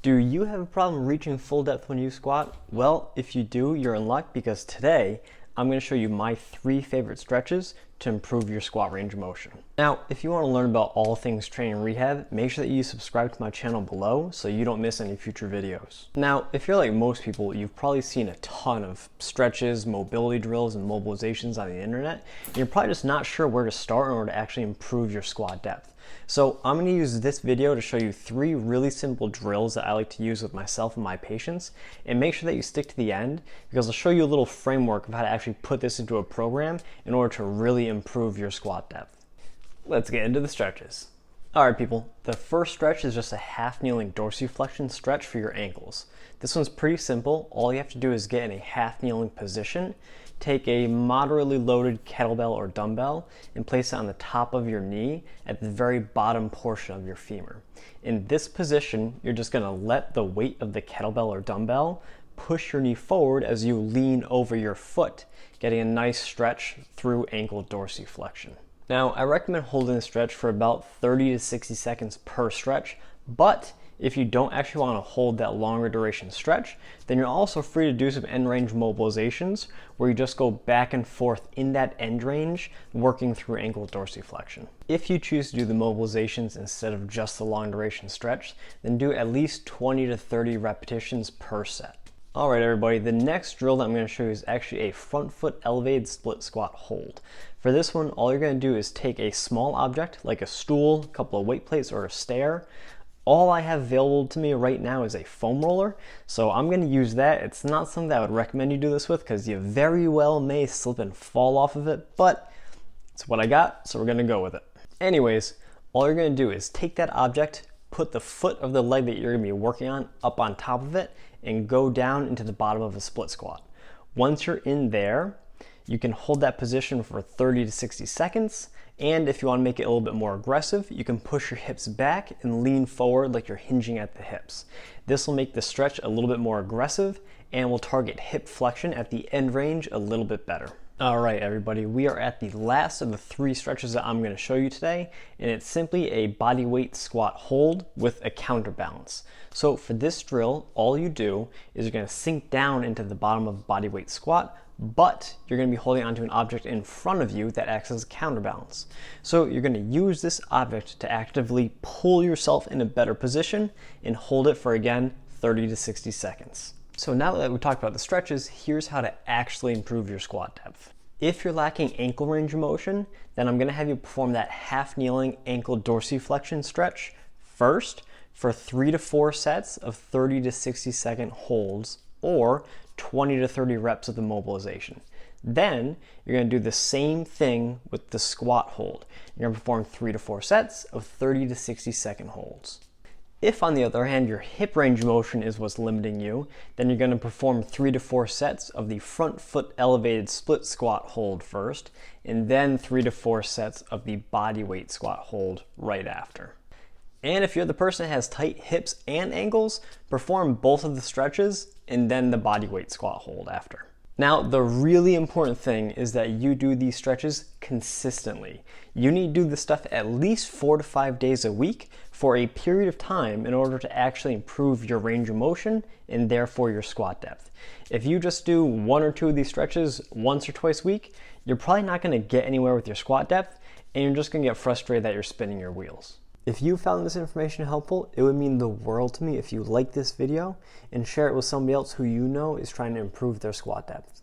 Do you have a problem reaching full depth when you squat? Well, if you do, you're in luck because today I'm going to show you my 3 favorite stretches to improve your squat range of motion. Now, if you want to learn about all things training and rehab, make sure that you subscribe to my channel below so you don't miss any future videos. Now, if you're like most people, you've probably seen a ton of stretches, mobility drills, and mobilizations on the internet, and you're probably just not sure where to start in order to actually improve your squat depth. So I'm going to use this video to show you 3 really simple drills that I like to use with myself and my patients, and make sure that you stick to the end because I'll show you a little framework of how to actually put this into a program in order to really improve your squat depth. Let's get into the stretches. Alright people, the first stretch is just a half kneeling dorsiflexion stretch for your ankles. This one's pretty simple. All you have to do is get in a half kneeling position, take a moderately loaded kettlebell or dumbbell and place it on the top of your knee at the very bottom portion of your femur. In this position, you're just going to let the weight of the kettlebell or dumbbell push your knee forward as you lean over your foot, getting a nice stretch through ankle dorsiflexion. Now, I recommend holding the stretch for about 30 to 60 seconds per stretch, but if you don't actually want to hold that longer duration stretch, then you're also free to do some end range mobilizations where you just go back and forth in that end range, working through ankle dorsiflexion. If you choose to do the mobilizations instead of just the long duration stretch, then do at least 20 to 30 repetitions per set. Alright everybody, the next drill that I'm going to show you is actually a front foot elevated split squat hold. For this one, all you're going to do is take a small object like a stool, a couple of weight plates, or a stair. All I have available to me right now is a foam roller, so I'm going to use that. It's not something that I would recommend you do this with because you very well may slip and fall off of it, but it's what I got, so we're going to go with it. Anyways, all you're going to do is take that object, put the foot of the leg that you're going to be working on up on top of it, and go down into the bottom of a split squat. Once you're in there, you can hold that position for 30 to 60 seconds. And if you want to make it a little bit more aggressive, you can push your hips back and lean forward like you're hinging at the hips. This will make the stretch a little bit more aggressive and will target hip flexion at the end range a little bit better. All right, everybody, we are at the last of the 3 stretches that I'm going to show you today, and it's simply a body weight squat hold with a counterbalance. So for this drill, all you do is you're going to sink down into the bottom of body weight squat, but you're going to be holding onto an object in front of you that acts as a counterbalance. So you're going to use this object to actively pull yourself in a better position and hold it for, again, 30 to 60 seconds. So now that we talked about the stretches, here's how to actually improve your squat depth. If you're lacking ankle range of motion, then I'm going to have you perform that half kneeling ankle dorsiflexion stretch first for 3 to 4 sets of 30 to 60 second holds, or 20 to 30 reps of the mobilization. Then you're going to do the same thing with the squat hold. You're going to perform 3 to 4 sets of 30 to 60 second holds. If, on the other hand, your hip range of motion is what's limiting you, then you're going to perform 3 to 4 sets of the front foot elevated split squat hold first, and then 3 to 4 sets of the body weight squat hold right after. And if you're the person that has tight hips and ankles, perform both of the stretches and then the body weight squat hold after. Now, the really important thing is that you do these stretches consistently. You need to do this stuff at least 4 to 5 days a week for a period of time in order to actually improve your range of motion and therefore your squat depth. If you just do 1 or 2 of these stretches once or twice a week, you're probably not going to get anywhere with your squat depth, and you're just going to get frustrated that you're spinning your wheels. If you found this information helpful, it would mean the world to me if you like this video and share it with somebody else who you know is trying to improve their squat depth.